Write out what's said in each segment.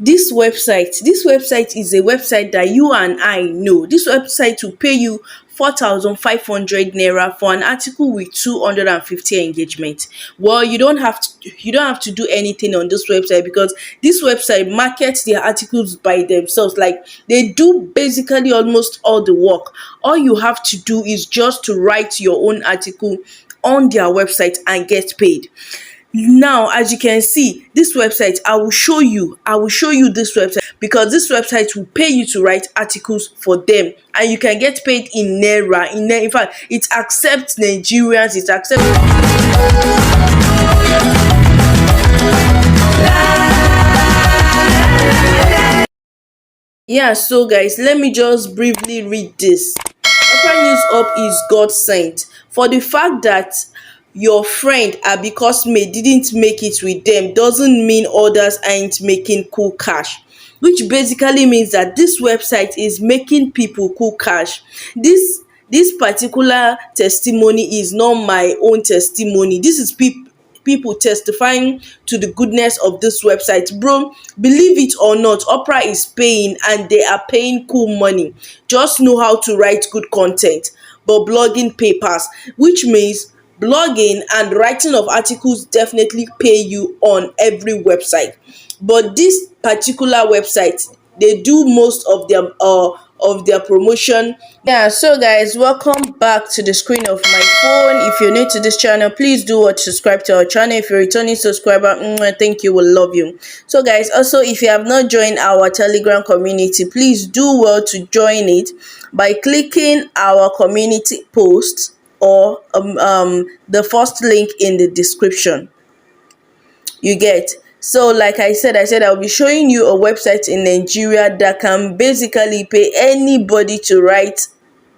This website is a website that you and I know. This website will pay you 4,500 naira for an article with 250 engagement. Well, you don't have to do anything on this website, because this website markets their articles by themselves. Like, they do basically almost all the work. All you have to do is just to write your own article on their website and get paid. Now, as you can see, this website, I will show you this website, because this website will pay you to write articles for them, and you can get paid in naira. In fact, it accepts Nigerians, it accepts. Yeah, so guys, let me just briefly read this. Opera News Up is God sent. For the fact that your friend Abi Cosme didn't make it with them doesn't mean others aren't making cool cash. Which basically means that this website is making people cool cash. This particular testimony is not my own testimony. This is people testifying to the goodness of this website. Bro, believe it or not, Opera is paying, and they are paying cool money. Just know how to write good content. But blogging papers, which means blogging and writing of articles definitely pay you on every website. But this particular website, they do most of their promotion. Yeah, so guys, welcome back to the screen of my phone. If you're new to this channel, please do watch, subscribe to our channel. If you're a returning subscriber, thank you, will love you. So guys, also, if you have not joined our Telegram community, please do well to join it by clicking our community post, or the first link in the description. You get. So like I said I'll be showing you a website in Nigeria that can basically pay anybody to write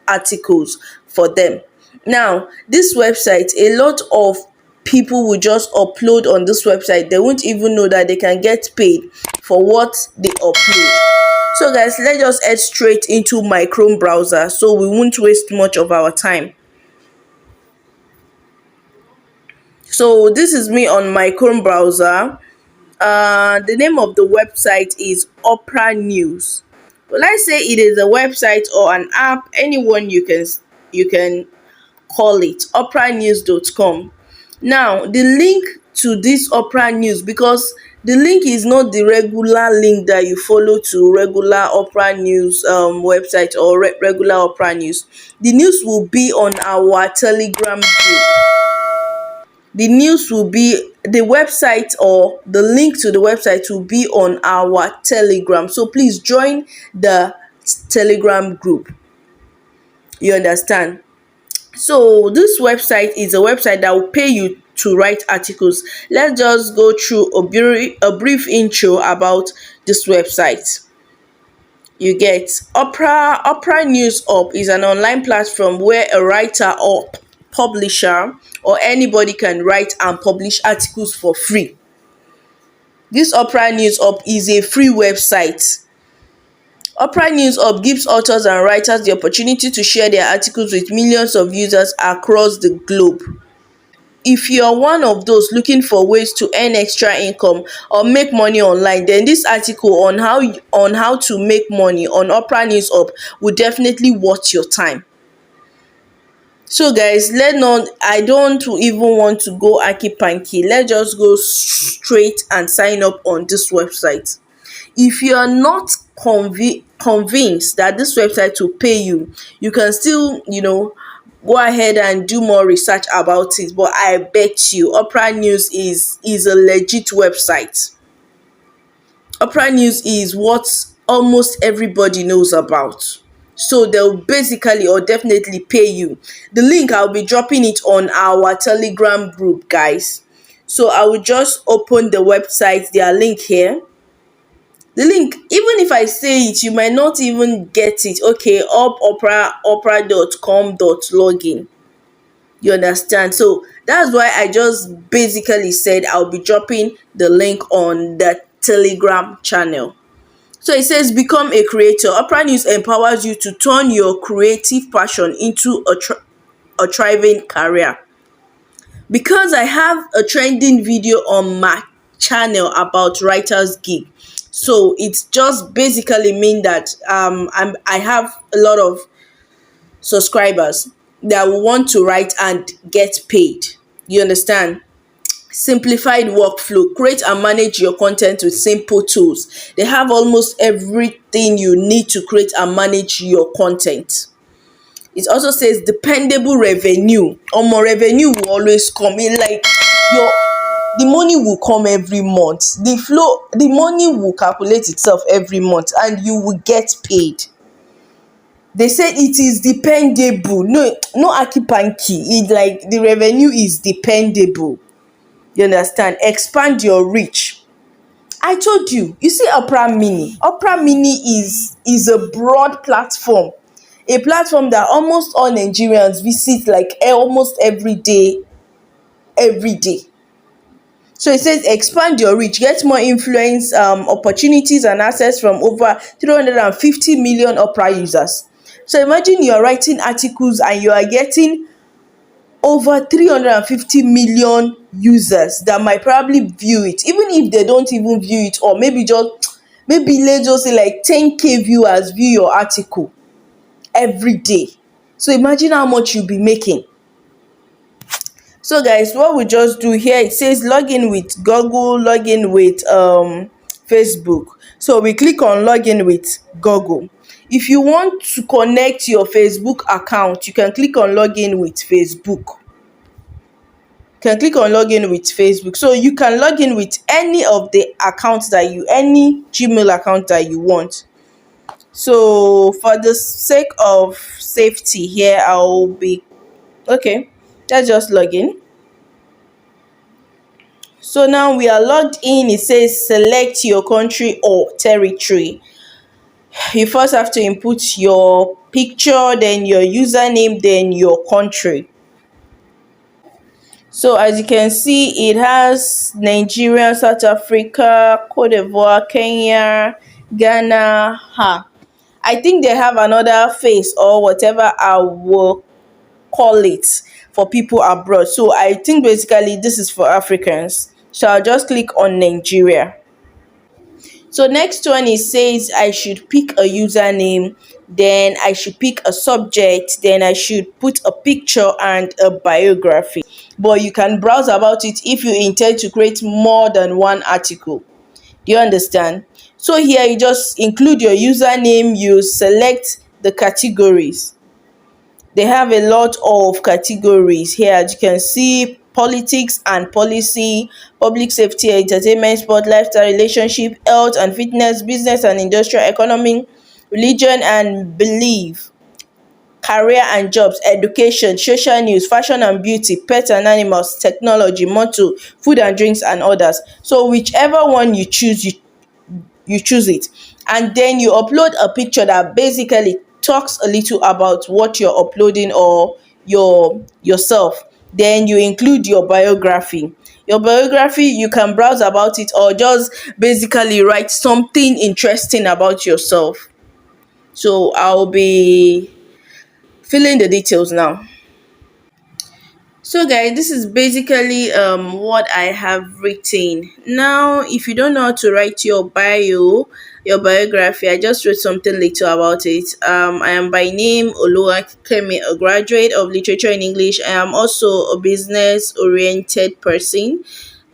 articles for them. Now, this website, a lot of people will just upload on this website. They won't even know that they can get paid for what they upload. So guys, let's just head straight into my Chrome browser, so we won't waste much of our time. So this is me on my Chrome browser. The name of the website is Opera News. Well, I say it is a website or an app, anyone you can call it, operanews.com. Now, the link to this Opera News, because the link is not the regular link that you follow to regular Opera News website, or regular Opera News. The news will be on our Telegram group. The news will be, the website, or the link to the website will be on our Telegram. So please join the Telegram group. You understand? So this website is a website that will pay you to write articles. Let's just go through a brief intro about this website. You get. Opera News Up is an online platform where a writer or publisher or anybody can write and publish articles for free. This Opera News Up is a free website. Opera News Up gives authors and writers the opportunity to share their articles with millions of users across the globe. If you are one of those looking for ways to earn extra income or make money online, then this article on how to make money on Opera News Up will definitely worth your time. So guys, I don't even want to go aki panky. Let's just go straight and sign up on this website. If you are not convinced that this website will pay you, you can still, go ahead and do more research about it. But I bet you Opera News is a legit website. Opera News is what almost everybody knows about. So they'll basically or definitely pay you. The link, I'll be dropping it on our Telegram group, guys. So I will just open the website, their link here. The link, even if I say it, you might not even get it. Okay, opera.com.login. You understand? So that's why I just basically said I'll be dropping the link on the Telegram channel. So it says, become a creator. Opera News empowers you to turn your creative passion into a thriving career. Because I have a trending video on my channel about writer's gig, So it just basically mean that I have a lot of subscribers that will want to write and get paid. You understand? Simplified workflow. Create and manage your content with simple tools. They have almost everything you need to create and manage your content. It also says dependable revenue. Omo, revenue will always come in, like your the money will come every month. The money will calculate itself every month and you will get paid. They say it is dependable. No, no aki panky. It like the revenue is dependable. You understand? Expand your reach. I told you, you see Opera Mini. Opera Mini is a broad platform. A platform that almost all Nigerians visit like almost every day. So it says expand your reach, get more influence, opportunities and access from over 350 million Opera users. So imagine you are writing articles and you are getting over 350 million users that might probably view it, even if they don't even view it, or maybe let's just say like 10K viewers view your article every day. So imagine how much you'll be making. So guys, what we just do here, it says login with Google, login with Facebook. So we click on login with Google. If you want to connect your Facebook account, you can click on login with Facebook. Can click on login with Facebook. So you can log in with any of the accounts that any Gmail account that you want. So for the sake of safety here, I'll be okay. Let's just log in. So now we are logged in. It says select your country or territory. You first have to input your picture, then your username, then your country. So as you can see, it has Nigeria, South Africa, Cote d'Ivoire, Kenya, Ghana. I think they have another face or whatever I will call it for people abroad. So I think basically this is for Africans. So I'll just click on Nigeria. So next one, it says I should pick a username, then I should pick a subject, then I should put a picture and a biography. But you can browse about it if you intend to create more than one article. Do you understand? So here you just include your username, you select the categories. They have a lot of categories here, as you can see: politics and policy, public safety, entertainment, sport, lifestyle, relationship, health and fitness, business and industrial, economy, religion and belief, career and jobs, education, social news, fashion and beauty, pets and animals, technology, motor, food and drinks and others. So whichever one you choose, you choose it, and then you upload a picture that basically talks a little about what you're uploading or yourself. Then you include your biography. Your biography, you can browse about it or just basically write something interesting about yourself. So I'll be filling the details now. So guys, this is basically what I have written. Now, if you don't know how to write your biography, I just wrote something little about it. I am by name Oluwakemi, a graduate of literature in English. I am also a business oriented person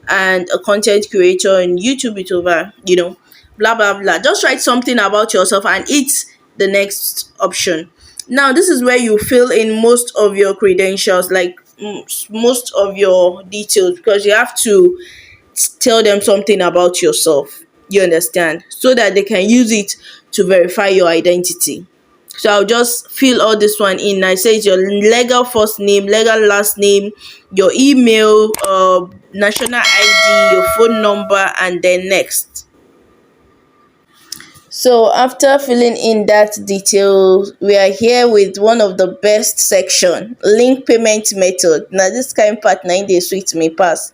and a content creator on YouTube with over, blah blah blah. Just write something about yourself and hit the next option. Now, this is where you fill in most of your credentials, like most of your details, because you have to tell them something about yourself. You understand? So that they can use it to verify your identity. So I'll just fill all this one in. I say it's your legal first name, legal last name, your email, national ID, your phone number, and then next. So after filling in that detail, we are here with one of the best section, link payment method. Now this kind part 9 days sweet me pass.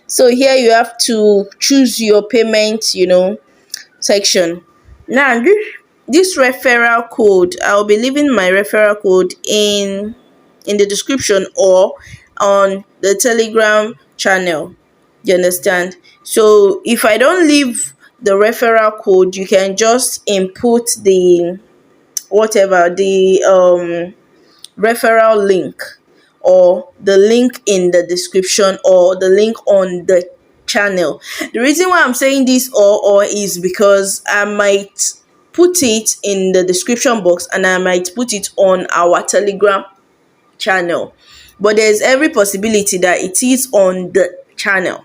So here you have to choose your payment, section. Now this referral code, I'll be leaving my referral code in the description or on the Telegram channel. You understand? So if I don't leave the referral code, you can just input the whatever the referral link, or the link in the description, or the link on the channel. The reason why I'm saying this or is because I might put it in the description box and I might put it on our Telegram channel, but there's every possibility that it is on the channel.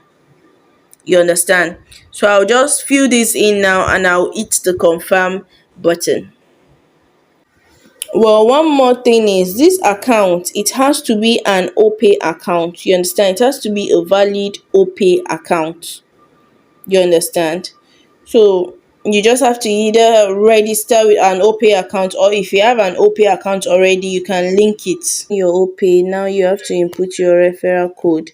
You understand? So I'll just fill this in now and I'll hit the confirm button. Well, one more thing is this account, it has to be an OPay account. You understand? It has to be a valid OPay account. You understand? So you just have to either register with an OPay account, or if you have an OPay account already, you can link it. Your OPay, now you have to input your referral code,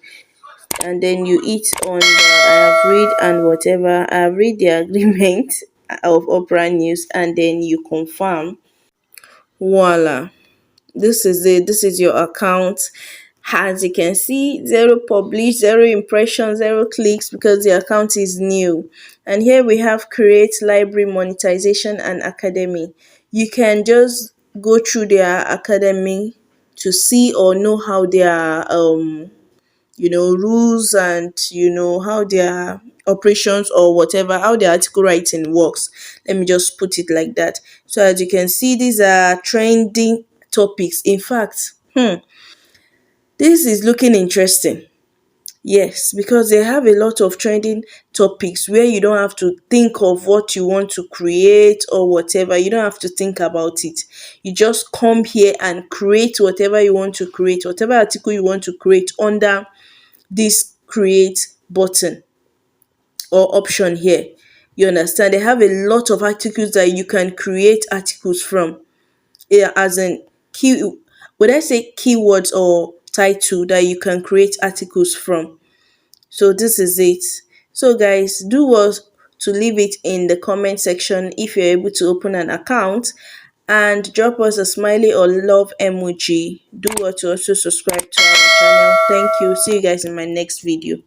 and then you hit on the I have read and whatever. I have read the agreement of Opera News, and then you confirm. Voila. This is it. This is your account. As you can see, zero published, zero impressions, zero clicks, because the account is new. And here we have create library, monetization, and academy. You can just go through their academy to see or know how their rules, and how their operations or whatever, how the article writing works. Let me just put it like that. So as you can see, these are trending topics. In fact, this is looking interesting. Yes, because they have a lot of trending topics where you don't have to think of what you want to create or whatever. You don't have to think about it. You just come here and create whatever you want to create, whatever article you want to create under this create button or option here. You understand? They have a lot of articles that you can create articles from. Yeah, as in key, would I say keywords or title that you can create articles from. So this is it. So guys, do what to leave it in the comment section if you're able to open an account, and drop us a smiley or love emoji. Do what to also subscribe to our channel. Thank you. See you guys in my next video.